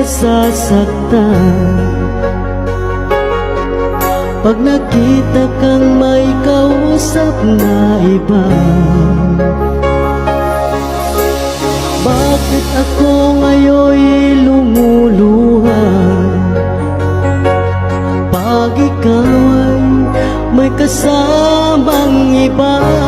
nasasaktan pag nakita kang may kausap na iba. Bakit ako ngayon'y lumuluha pag ikaw ay may kasamang iba?